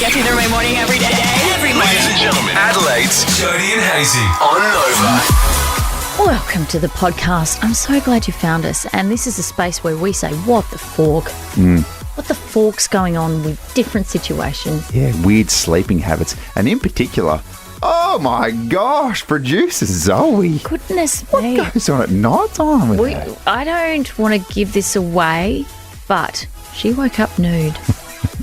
Gets you through my morning every day. Every morning. Ladies and gentlemen, Adelaide's Jodie and Hayesy on Nova. Welcome to the podcast. I'm so glad you found us. And this is a space where we say, what the fork? What the fork's going on with different situations? Yeah, weird sleeping habits. And in particular, oh my gosh, producer Zoe. Goodness What me. goes on at night time with that? I don't want to give this away, but she woke up nude.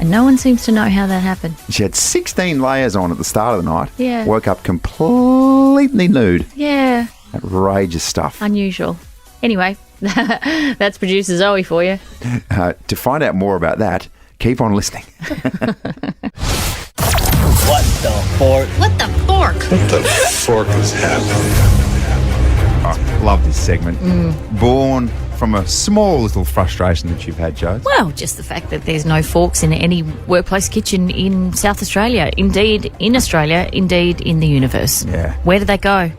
And no one seems to know how that happened. She had 16 layers on at the start of the night. Yeah. Woke up completely nude. Yeah, Outrageous stuff. unusual. Anyway, that's producer Zoe for you. To find out more about that, keep on listening. What the fork? What the fork? The fork is happening. I love this segment. Born from a small little frustration that you've had, Joe. Well, just the fact that there's no forks in any workplace kitchen in South Australia. Indeed, in Australia. Indeed, in the universe. Yeah. Where do they go?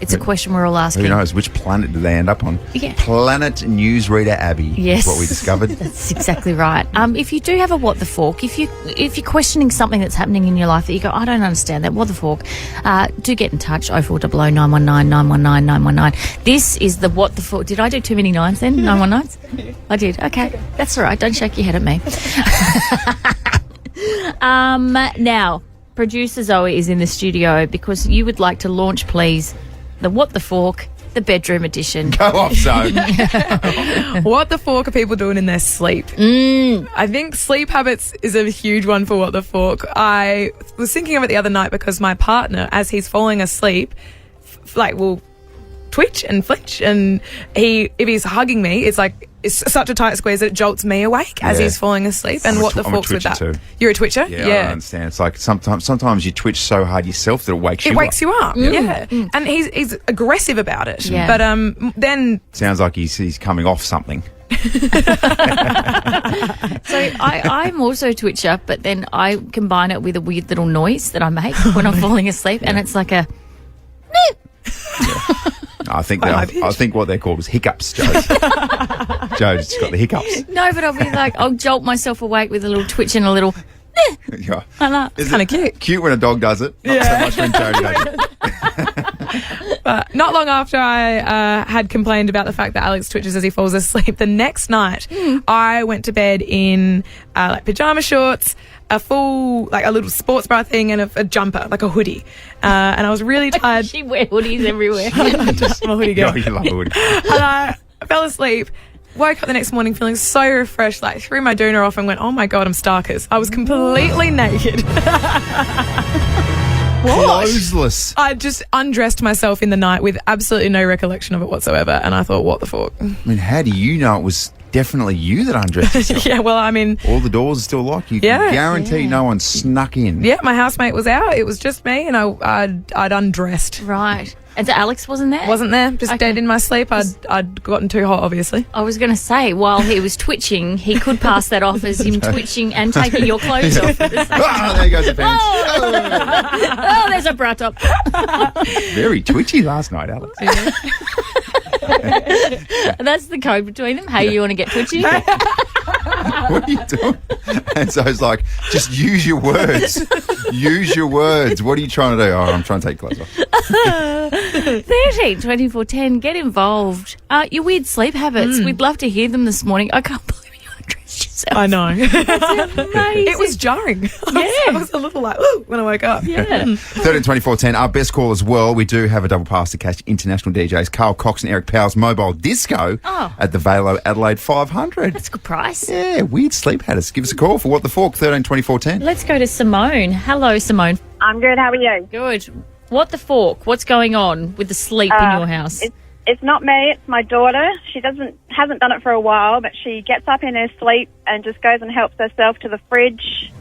It's a question we're all asking. Who knows which planet do they end up on? Yeah. Planet Newsreader Abbey. Yes, is what we discovered. That's exactly right. If you do have a what the fork, if you're questioning something that's happening in your life that you go, I don't understand that, what the fork, do get in touch. 0400 919 919 919. This is the what the fork. Did I do too many nines then? 919s? I did. Okay, that's all right. Don't shake your head at me. Now, producer Zoe is in the studio because you would like to launch, please, the what the fork, the bedroom edition. Go off, Zoe. What the fork are people doing in their sleep? I think sleep habits is a huge one for what the fork. I was thinking of it the other night because my partner, as he's falling asleep, will twitch and flinch, and if he's hugging me, it's such a tight squeeze that it jolts me awake as Yeah. he's falling asleep. And I'm what the a fork's with twitcher that? too. You're a twitcher? Yeah, I don't understand. It's like sometimes you twitch so hard yourself that it wakes you It up. wakes you up, yeah. And he's aggressive about it. Yeah. But then Sounds like he's coming off something. So I'm also a twitcher, but then I combine it with a weird little noise that I make when I'm falling asleep, and it's like a... I think what they're called is hiccups, Joe. Joe's got the hiccups. No, but I'll jolt myself awake with a little twitch and a little... Yeah. I know. Is kinda it cute. Cute when a dog does it, not so much when Joe does it. But not long after I had complained about the fact that Alex twitches as he falls asleep, the next night I went to bed in pajama shorts, a little sports bra thing, and a jumper, like a hoodie. And I was really tired. She wear hoodies everywhere. I'm a hoodie girl. Oh, you love it. And I fell asleep. Woke up the next morning feeling so refreshed, threw my doona off and went, oh my God, I'm starkers. I was completely naked. Clothesless. I just undressed myself in the night with absolutely no recollection of it whatsoever. And I thought, what the fork? I mean, how do you know it was definitely you that undressed yourself? Yeah, well, I mean, All the doors are still locked. You Yeah. can guarantee no one snuck in. yeah, my housemate was out. It was just me, and I'd undressed. Right. And so Alex wasn't there? Wasn't there, just Okay. dead in my sleep. I'd gotten too hot, obviously. I was going to say, while he was twitching, he could pass that off as him twitching and taking your clothes off at the same Ah, there goes the pants. Oh, there's a bra top. Very twitchy last night, Alex. That's the code between them. Hey, you want to get twitchy? What are you doing? And so it's like, just use your words. Use your words. What are you trying to do? Oh, I'm trying to take clothes off. 13 24 10, get involved. Your weird sleep habits, we'd love to hear them this morning. I can't believe you undressed yourself. I know. Amazing. It was jarring. Yeah. I was a little ooh, when I woke up. Yeah. 13 24 10, our best call as well. We do have a double pass to catch international DJs Carl Cox and Eric Powell's Mobile Disco at the Velo Adelaide 500. That's a good price. Yeah, weird sleep habits. Give us a call for What the Fork, 13 24 10. Let's go to Simone. Hello, Simone. I'm good. How are you? Good. What the fork? What's going on with the sleep in your house? It's not me. It's my daughter. She hasn't done it for a while, but she gets up in her sleep and just goes and helps herself to the fridge.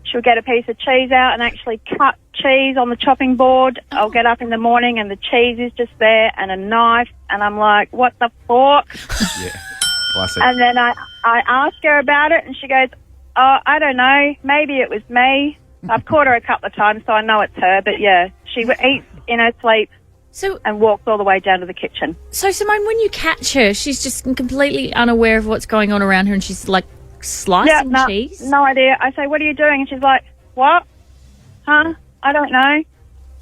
She'll get a piece of cheese out and actually cut cheese on the chopping board. I'll get up in the morning and the cheese is just there and a knife, and I'm like, what the fork? Yeah, classic. And then I ask her about it, and she goes, oh, I don't know. Maybe it was me. I've caught her a couple of times, so I know it's her. But, yeah, she eats in her sleep and walks all the way down to the kitchen. So, Simone, when you catch her, she's just completely unaware of what's going on around her and she's, like, slicing cheese? No idea. I say, what are you doing? And she's like, what? Huh? I don't know.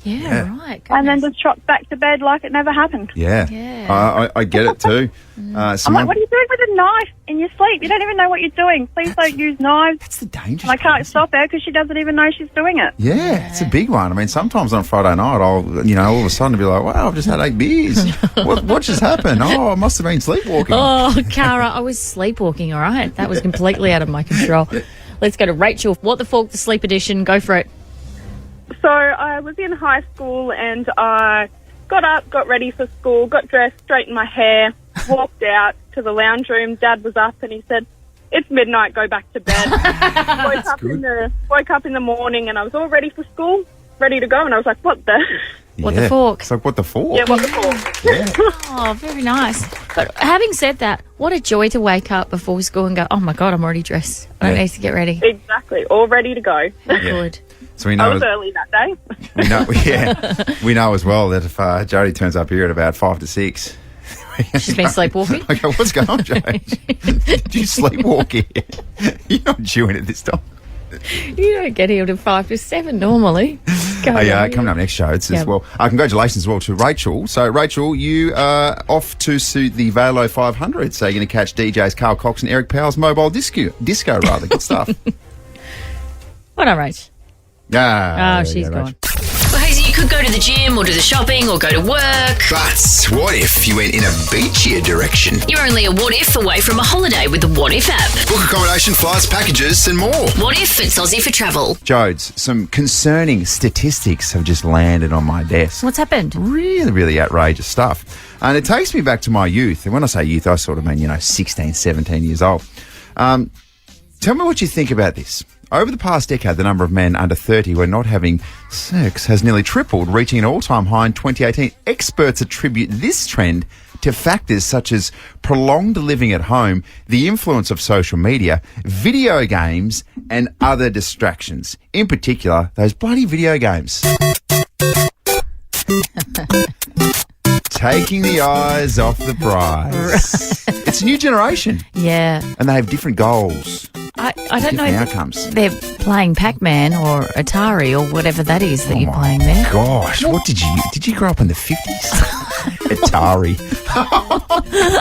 Yeah, right. And then goodness. just trots back to bed like it never happened. Yeah. Yeah. I get it too. I'm like, what are you doing with a knife in your sleep? You don't even know what you're doing. Please don't use knives. That's the danger. And I can't stop her because she doesn't even know she's doing it. Yeah, it's a big one. I mean, sometimes on Friday night, I'll, all of a sudden be like, wow, I've just had 8 beers. what just happened? Oh, I must have been sleepwalking. Oh, Cara, I was sleepwalking, all right? That was completely out of my control. Let's go to Rachel. What the Fork, the Sleep Edition. Go for it. So I was in high school and I got up, got ready for school, got dressed, straightened my hair, walked out to the lounge room. Dad was up and he said, "It's midnight, go back to bed." Woke up in the morning and I was all ready for school, ready to go, and I was like, what the? What the fork? It's like, what the fork? Yeah, what the fork? Yeah. Oh, very nice. But having said that, what a joy to wake up before school and go, oh, my God, I'm already dressed. I don't need to get ready. Exactly, all ready to go. How good. So we I know, was early that day. we know as well that if Jody turns up here at about 5 to 6, She's been sleepwalking. I go, what's going on, Jody? Did you sleepwalk here? You're not chewing it this time. You don't get here till 5 to 7 normally. Coming up next show, it's as well. Congratulations as well to Rachel. So, Rachel, you are off to suit the Valo 500. So, you're going to catch DJs Carl Cox and Eric Powell's mobile disco. Good stuff. What on, Rach? Ah, she's gone. Well, Hayesy, you could go to the gym or do the shopping or go to work. But what if you went in a beachier direction? You're only a what if away from a holiday with the What If app. Book accommodation, flights, packages, and more. What if it's Aussie for travel? Jodes, some concerning statistics have just landed on my desk. What's happened? Really, really outrageous stuff. And it takes me back to my youth. And when I say youth, I sort of mean, 16, 17 years old. Tell me what you think about this. Over the past decade, the number of men under 30 who are not having sex has nearly tripled, reaching an all-time high in 2018. Experts attribute this trend to factors such as prolonged living at home, the influence of social media, video games, and other distractions. In particular, those bloody video games. Taking the eyes off the prize. It's a new generation. Yeah. And they have different goals. I don't know. Different outcomes. They're playing Pac-Man or Atari or whatever that is that you're playing there. Gosh, what did you grow up in the 50s? Atari.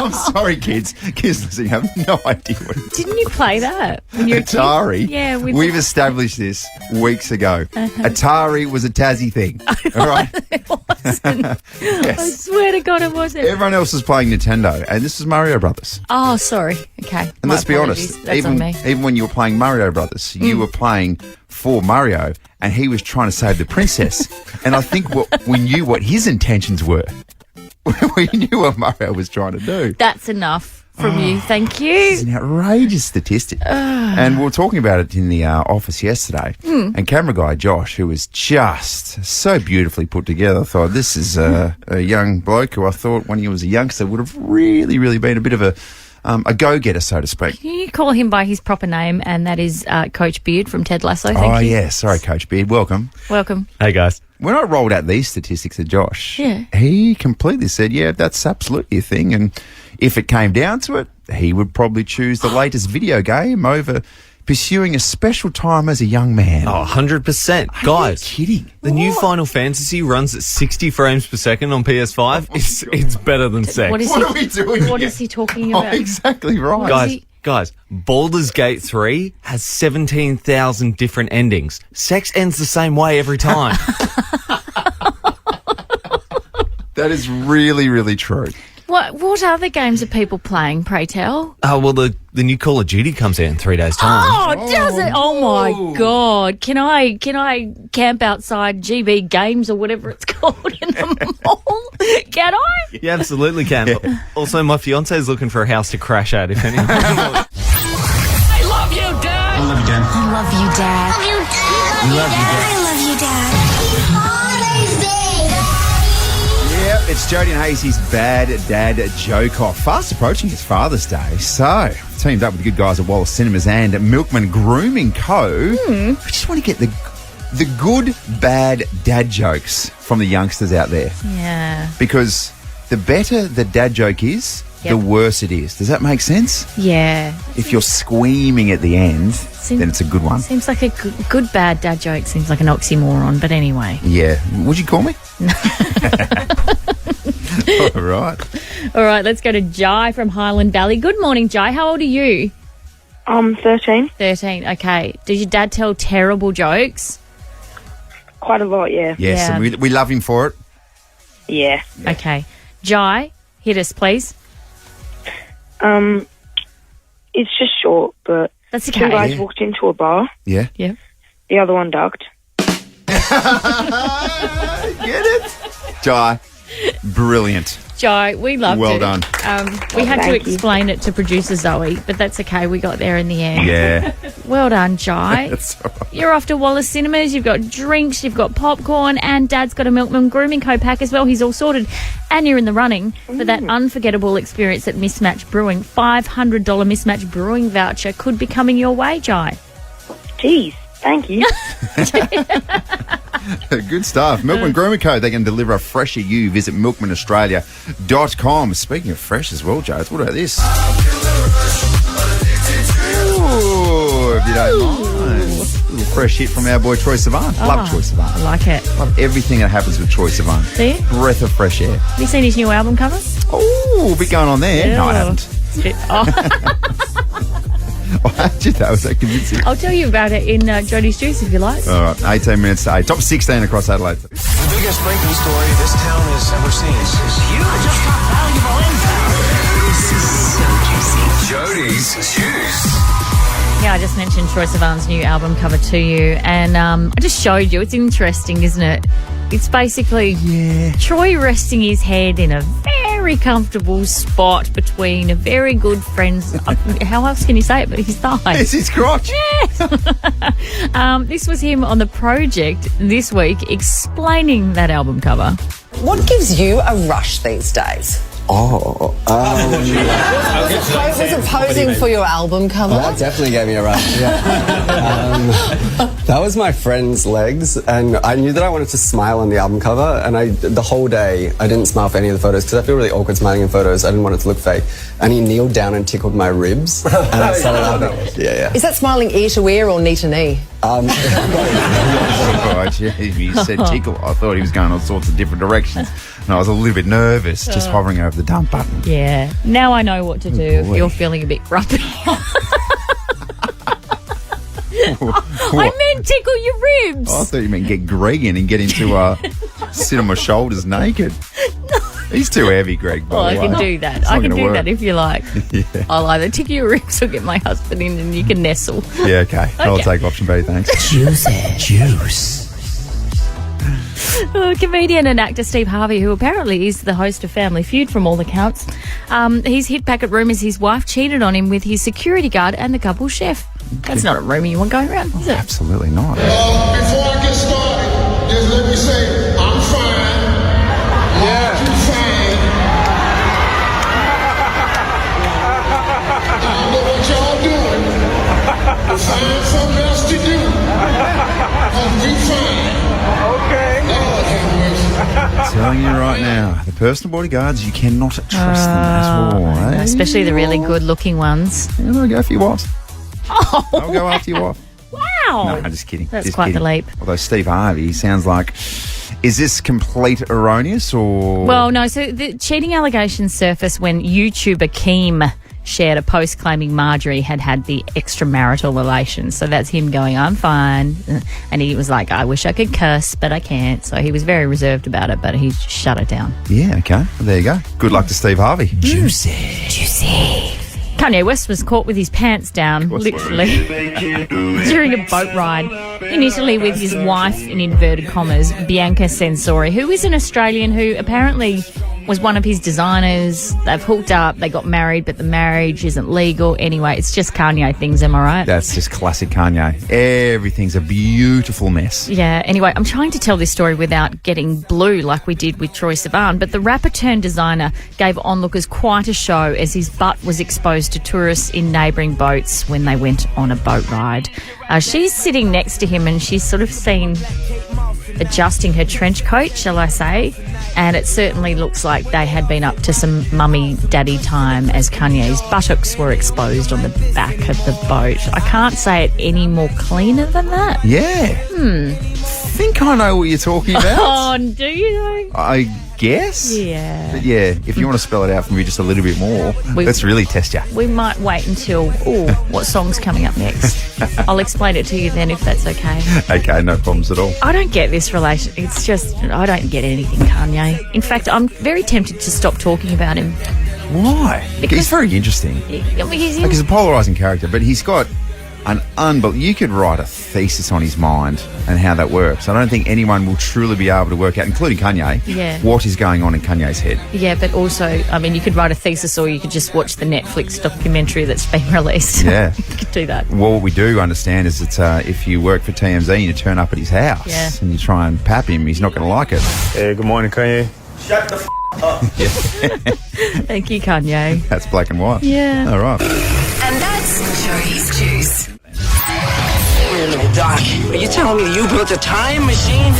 I'm sorry, kids. Kids listening have no idea what it is. Didn't you play that when you were a kid? Atari? Yeah. We've established this weeks ago. Atari was a Tassie thing. All right? It wasn't. I Yes. swear to God it wasn't. Everyone else was playing Nintendo, and this was Mario Brothers. Oh, sorry. Okay. And let's be honest, That's on me. even when you were playing Mario Brothers, you were playing for Mario, and he was trying to save the princess. And I think we knew what his intentions were. We knew what Mario was trying to do. That's enough from you. Thank It's you. an outrageous statistic. And we were talking about it in the office yesterday. And camera guy Josh, who was just so beautifully put together, I thought this is a young bloke who I thought when he was a youngster would have really, really been a bit of a go-getter, so to speak. Can you call him by his proper name, and that is Coach Beard from Ted Lasso? Thank you. Yeah. Sorry, Coach Beard. Welcome. Welcome. Hey, guys. When I rolled out these statistics to Josh, Yeah. he completely said, yeah, that's absolutely a thing. And if it came down to it, he would probably choose the latest video game over pursuing a special time as a young man. Oh, 100%. Guys, Kidding. the new Final Fantasy runs at 60 frames per second on PS5. It's better than sex. What is What he? are we doing What here? is he talking Oh, about? exactly right. Guys, Baldur's Gate 3 has 17,000 different endings. Sex ends the same way every time. That is really, really true. What other games are people playing? Pray tell. Well, the new Call of Duty comes out in 3 days' time. Oh, does it? Oh my God! Can I camp outside GB Games or whatever it's called in the mall? Can I? You absolutely can. Also, my fiance is looking for a house to crash at, if anyone. I love you, Dad. I love you, Dad. I love you, Dad. Yep, it's Jody and Hayes's Bad Dad Joke Off. Fast approaching his Father's Day. So, teamed up with the good guys at Wallace Cinemas and Milkman Grooming Co. We just want to get the good, bad dad jokes from the youngsters out there. Yeah. Because the better the dad joke is, the worse it is. Does that make sense? Yeah. If you're squeaming at the end, then it's a good one. Seems like a good bad dad joke. Seems like an oxymoron, but anyway. Yeah. Would you call me? All right. All right, let's go to Jai from Highland Valley. Good morning, Jai. How old are you? 13. 13, okay. Did your dad tell terrible jokes? Quite a lot, yeah. Yes, Yeah. and we love him for it. Yeah. Okay. Jai, hit us, please. It's just short, but That's two okay. guys walked into a bar. Yeah. Yeah. The other one ducked. Get it? Jai, brilliant. Jai, we loved it. Well done. We had to Thank you. explain it to producer Zoe, but that's okay. We got there in the end. Yeah. Well done, Jai. That's all right. You're off to Wallace Cinemas. You've got drinks, you've got popcorn, and Dad's got a Milkman Grooming Co pack as well. He's all sorted. And you're in the running for that unforgettable experience at Mismatch Brewing. $500 Mismatch Brewing voucher could be coming your way, Jai. Jeez, thank you. Good stuff. Milkman Grooming Co. They can deliver a fresher you. Visit milkmanaustralia.com. Speaking of fresh as well, Joe, what about this? Ooh, if you don't mind. A little fresh hit from our boy Troy Sivan. Love Troy Sivan. I like it. Love everything that happens with Troy Sivan. See? Breath of fresh air. Have you seen his new album cover? Oh, bit going on there. No, I haven't. Oh, Oh, just that was so convincing. I'll tell you about it in Jodies Juice if you like. All right, 18 minutes to 8. Top 16 across Adelaide. The biggest drinking story this town has ever seen. This is huge. I just got valuable info. This is so juicy. Jodies Juice. Yeah, I just mentioned Troy Sivan's new album cover to you, and I just showed you. It's interesting, isn't it? It's basically Troy resting his head in a very comfortable spot between a very good friend's... how else can you say it but his thigh? It's his crotch. This was him on the project this week explaining that album cover. What gives you a rush these days? Oh, Was it posing for your album cover? that definitely gave me a rush. Yeah. That was my friend's legs, and I knew that I wanted to smile on the album cover, and the whole day I didn't smile for any of the photos because I feel really awkward smiling in photos. I didn't want it to look fake. And he kneeled down and tickled my ribs, and I started laughing. Yeah. Is that smiling ear to ear or knee to knee? Oh, you said tickle. I thought he was going all sorts of different directions. And I was a little bit nervous, just hovering over the dump button. Yeah. Now I know what to do if you're feeling a bit grumpy. I meant tickle your ribs. I thought you meant get Greg in and get into sit on my shoulders naked. He's too heavy, Greg. Well, I can do that. It's I not can gonna do work. that if you like. Yeah. I'll either tickle your ribs or get my husband in and you can nestle. Yeah, okay. I'll Okay. take option B, thanks. Juice. Comedian and actor Steve Harvey, who apparently is the host of Family Feud from all accounts, he's hit back at rumours his wife cheated on him with his security guard and the couple's chef. That's not a rumour you want going around, is it? Absolutely not. Before I get started, just let me say, I'm fine. Yeah. You fine. I don't know what y'all doing, but find something else to do. You fine. Okay. Lord have mercy. Telling you right now, the personal bodyguards, you cannot trust them at all. Eh? Especially the really good-looking ones. Yeah, they'll go for your wife. Oh, I'll go after your wife. wow. No, I'm just kidding. That's Just quite kidding. the leap. Although Steve Harvey sounds like... Is this complete erroneous or... Well, no, so the cheating allegations surfaced when YouTuber Keem shared a post claiming Marjorie had the extramarital relations. So that's him going, I'm fine. And he was like, I wish I could curse, but I can't. So he was very reserved about it, but he shut it down. Yeah, okay. Well, there you go. Good luck to Steve Harvey. Juicy. Kanye West was caught with his pants down, literally, during a boat ride in Italy with his wife, in inverted commas, Bianca Sensori, who is an Australian who apparently was one of his designers. They've hooked up, they got married, but the marriage isn't legal. Anyway, it's just Kanye things, am I right? That's just classic Kanye. Everything's a beautiful mess. Yeah, anyway, I'm trying to tell this story without getting blue like we did with Troy Sivan, but the rapper turned designer gave onlookers quite a show as his butt was exposed to tourists in neighbouring boats when they went on a boat ride. She's sitting next to him and she's sort of seen adjusting her trench coat, shall I say. And it certainly looks like they had been up to some mummy-daddy time as Kanye's buttocks were exposed on the back of the boat. I can't say it any more cleaner than that. Yeah. Think I know what you're talking about. Oh, do you know? I guess. Yeah. But yeah, if you want to spell it out for me just a little bit more, let's really test you. We might wait until, what song's coming up next? I'll explain it to you then if that's okay. Okay, no problems at all. I don't get this relation. It's just, I don't get anything, Kanye. In fact, I'm very tempted to stop talking about him. Why? Because he's very interesting. He's a polarising character, but he's got an unbelievable... You could write a thesis on his mind and how that works. I don't think anyone will truly be able to work out, including Kanye, what is going on in Kanye's head. Yeah, but also, I mean, you could write a thesis or you could just watch the Netflix documentary that's been released. Yeah. You could do that. Well, what we do understand is that if you work for TMZ and you turn up at his house and you try and pap him, he's not going to like it. Hey, good morning, Kanye. Shut the up. Thank you, Kanye. That's black and white. Yeah. All right. And that's Jodies Juice. Wait a minute, Doc. Are you telling me you built a time machine?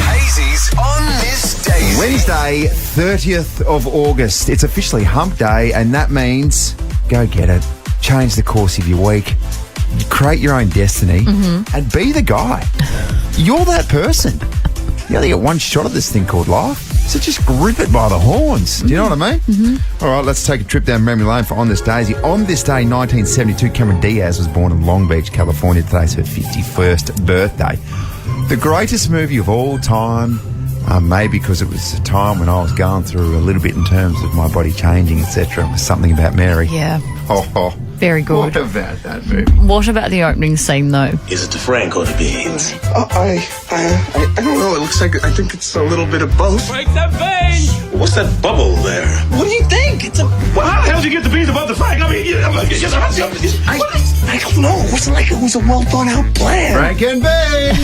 Hayesy on this Daysey. Wednesday, 30th of August. It's officially hump day, and that means go get it. Change the course of your week. Create your own destiny and be the guy. You're that person. You only get one shot at this thing called life, so just grip it by the horns. Do you know what I mean? All right, let's take a trip down memory lane for On This Daysey. On this day, 1972, Cameron Diaz was born in Long Beach, California. Today's her 51st birthday. The greatest movie of all time, maybe because it was a time when I was going through a little bit in terms of my body changing, etc. It was Something About Mary. Yeah. Oh, very good. What about that movie? What about the opening scene, though? Is it the Frank or the beans? I don't know. It looks like I think it's a little bit of both. Break that vein! What's that bubble there? What do you think? It's a... Well, how the hell did you get the beans above the Frank? I mean, I don't know. It wasn't like it was a well thought out plan. Frank and beans.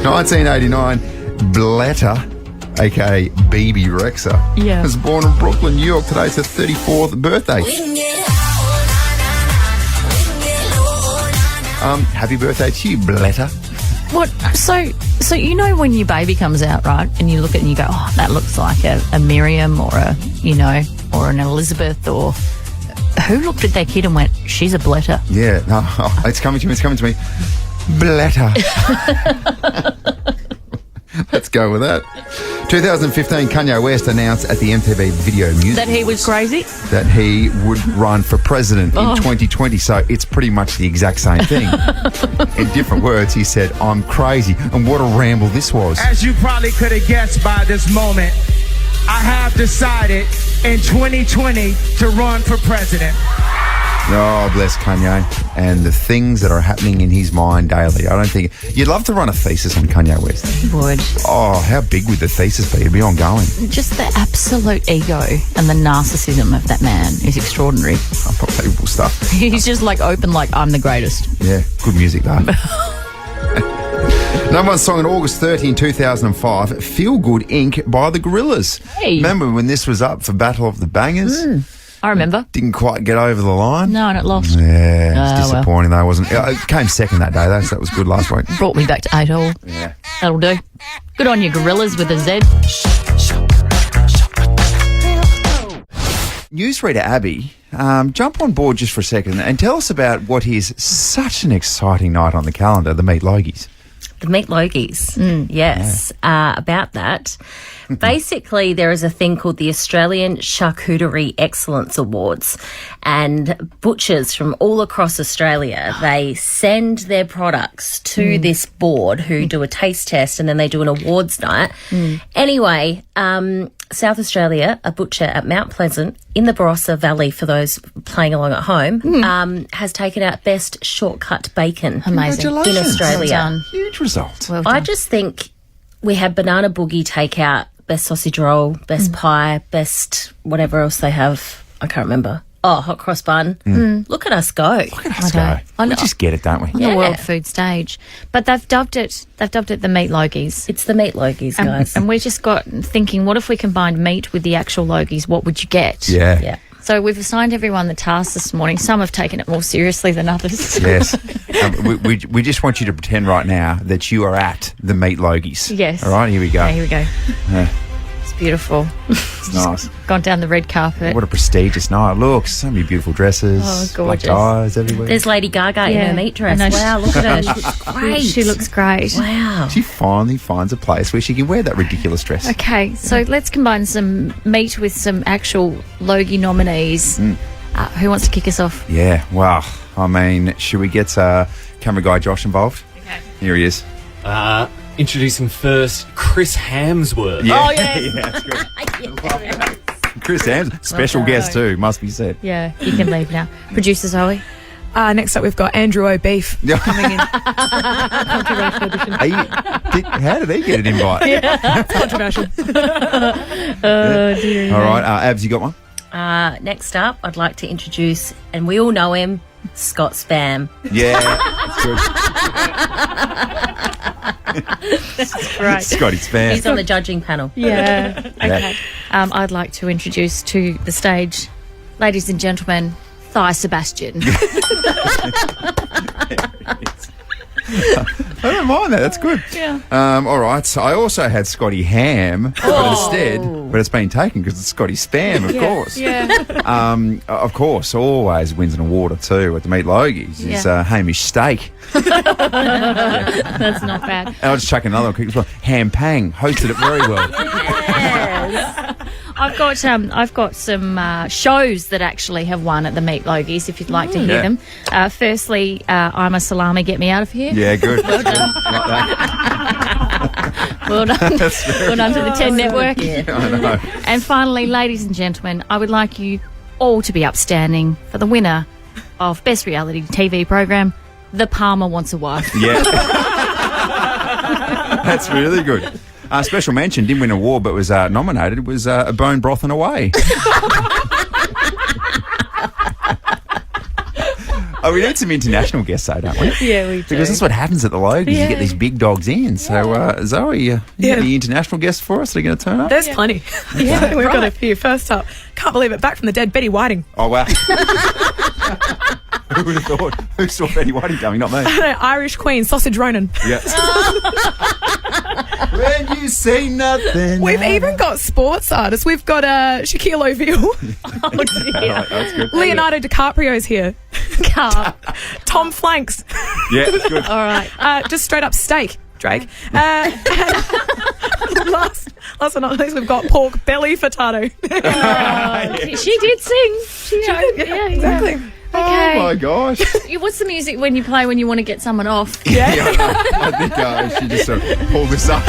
1989, Blatter, a.k.a. BB Rexa, was born in Brooklyn, New York. Today's her 34th birthday. Happy birthday to you, Blatter. What? So you know when your baby comes out, right? And you look at it and you go, oh, that looks like a Miriam or or an Elizabeth or... Who looked at their kid and went, she's a Blatter? Yeah, no, it's coming to me. Blatter. Let's go with that. 2015, Kanye West announced at the MTV Video Music that he was crazy? That he would run for president in 2020. So it's pretty much the exact same thing. In different words, he said, I'm crazy. And what a ramble this was. As you probably could have guessed by this moment, I have decided in 2020 to run for president. Oh, bless Kanye and the things that are happening in his mind daily. I don't think... You'd love to run a thesis on Kanye West. He would. Oh, how big would the thesis be? It'd be ongoing. Just the absolute ego and the narcissism of that man is extraordinary. Unbelievable stuff. He's just like open like, I'm the greatest. Yeah, good music though. Number one song on August 13, 2005, Feel Good Inc. by the Gorillaz. Hey. Remember when this was up for Battle of the Bangers? I remember. Didn't quite get over the line. No, and it lost. Yeah, it's disappointing though, wasn't it? It came second that day though, so that was good last week. Brought me back to 8 all. Yeah. That'll do. Good on you, Gorillas with a Z. Newsreader Abby, jump on board just for a second and tell us about what is such an exciting night on the calendar, the Meet Logies. The Meet Logies, yes. About that, basically there is a thing called the Australian Charcuterie Excellence Awards, and butchers from all across Australia, they send their products to this board who do a taste test and then they do an awards night. Anyway, South Australia, a butcher at Mount Pleasant in the Barossa Valley, for those playing along at home, has taken out best shortcut bacon in Australia. Well done. Huge result. Well done. I just think we had banana boogie takeout, best sausage roll, best pie, best whatever else they have. I can't remember. Oh, hot cross bun. Look at us go. Let's go. We just get it, don't we? On the world food stage. But they've dubbed it the Meat Logies. It's the Meat Logies, guys. And we just got thinking, what if we combined meat with the actual Logies? What would you get? Yeah. So we've assigned everyone the task this morning. Some have taken it more seriously than others. Yes. We just want you to pretend right now that you are at the Meet Logies. Yes. All right, here we go. Yeah, here we go. Yeah, It's beautiful. it's nice. Gone down the red carpet. What a prestigious night. Look, so many beautiful dresses. Oh, Black gorgeous. ties everywhere. There's Lady Gaga in her meat dress. I know. Wow, look at her. She looks great. She looks great. Wow. She finally finds a place where she can wear that ridiculous dress. Okay, so let's combine some meat with some actual Logie nominees. Who wants to kick us off? Yeah, well, I mean, should we get camera guy Josh involved? Okay. Here he is. Introducing first, Chris Hemsworth. Yeah. Oh, yeah. Yeah, that's good. Chris Hemsworth, special guest too, must be said. Yeah, you can leave now. Producer Zoe. Next up, we've got Andrew O'Beef coming in. Controversial edition. How did he get an invite? Yeah, it's controversial. Oh, dear. All right, Abs, you got one? Next up, I'd like to introduce, and we all know him, Scott Spam. Yeah, that's good. That's right. Scotty Spam. He's on the judging panel. Yeah. Okay. I'd like to introduce to the stage, ladies and gentlemen, Thigh Sebastian. I don't mind that. That's good. Yeah. All right. So I also had Scotty Ham, but it's been taken because it's Scotty Spam, of course. Yeah. Of course, always wins an award or two at the Meet Logies. Is Hamish Steak. That's not bad. And I'll just chuck another one quick as well. Ham Pang hosted it very well. Yes. I've got some shows that actually have won at the Meet Logies, if you'd like to hear them. Firstly, I'm a Salami, Get Me Out of Here. Yeah, good. Well done. Well done. Well done to the 10 Network. I know. And finally, ladies and gentlemen, I would like you all to be upstanding for the winner of Best Reality TV Program, The Palmer Wants a Wife. Yeah. That's really good. Special mention, didn't win an award but was nominated, was A Bone Broth and Away. Oh, we need some international guests though, don't we? Yeah, we do. Because that's what happens at the Logies. You get these big dogs in. So, Zoe, you got any international guests for us that are going to turn up? There's plenty. Yeah, we've got a few. First up, can't believe it, back from the dead, Betty Whiting. Oh, wow. Who would have thought? Who saw Betty Whiting coming? Not me. Irish Queen, Sausage Ronan. Yeah. When you say nothing. We've even got sports artists. We've got Shaquille O'Neal. Oh, dear. Right, that's good. Leonardo DiCaprio's here. Tom Flanks. Yeah, that's good. All right. Just straight up steak, Drake. And last but not least, we've got pork belly furtado. She did sing. She did. Yeah, exactly. Okay. Oh, my gosh. What's the music when you play when you want to get someone off? Yeah. I think she just sort of pulled this up.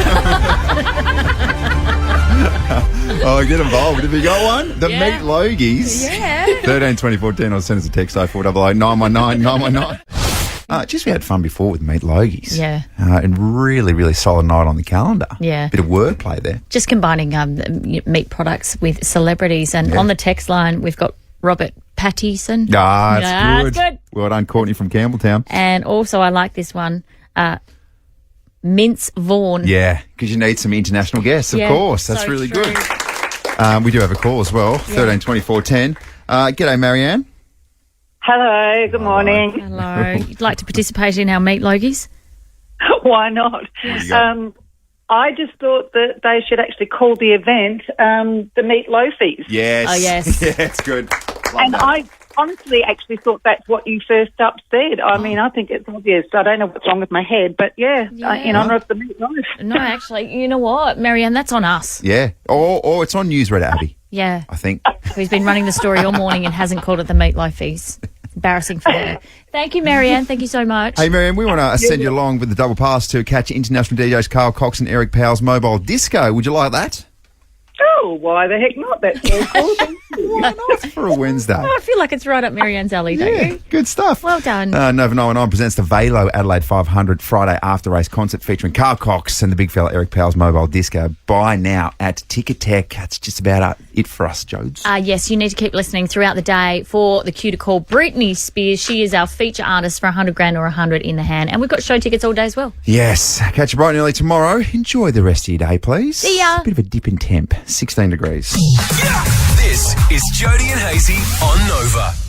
Oh, get involved. Have you got one? The Meet Logies. Yeah. 13 24 10 or send us a text 0488 919 919. Just we had fun before with Meet Logies. Yeah. And really, really solid night on the calendar. Yeah. Bit of wordplay there. Just combining meat products with celebrities. And on the text line, we've got Robert Pattinson. That's good. Well done, Courtney from Campbelltown. And also, I like this one, Mince Vaughan. Yeah, because you need some international guests, of course. That's so really true. good. We do have a call as well, 13 24 10. G'day, Marianne. Hello, good morning. Hello. You'd like to participate in our Meet Logies? Why not? I just thought that they should actually call the event the Meat Loafies. Yes. Oh, yes. Yeah, it's good. And I honestly actually thought that's what you first up said. I mean, I think it's obvious. I don't know what's wrong with my head, but in honour of the Meat Loaf. No, actually, you know what, Marianne, that's on us. Yeah. Or it's on Newsreader, Abby. Yeah. I think. Who's been running the story all morning and hasn't called it the Meat Loafies. Embarrassing for her. Thank you, Marianne. Thank you so much. Hey, Marianne, we want to send you along with the double pass to catch international DJs Carl Cox and Eric Powell's Mobile Disco. Would you like that? Oh, why the heck not? That's so cool. Thank you. Why not for a Wednesday? Oh, I feel like it's right up Marianne's alley, don't you? Good stuff. Well done. Nova 99 presents the Velo Adelaide 500 Friday after race concert featuring Carl Cox and the big fella Eric Powell's Mobile Disco. Buy now at Ticketek. That's just about it for us, Jodes. Yes, you need to keep listening throughout the day for the cue to call Britney Spears. She is our feature artist for 100 grand or 100 in the hand. And we've got show tickets all day as well. Yes. Catch you bright and early tomorrow. Enjoy the rest of your day, please. See ya. Bit of a dip in temp. 16 degrees. This This is Jodie and Hayesy on Nova.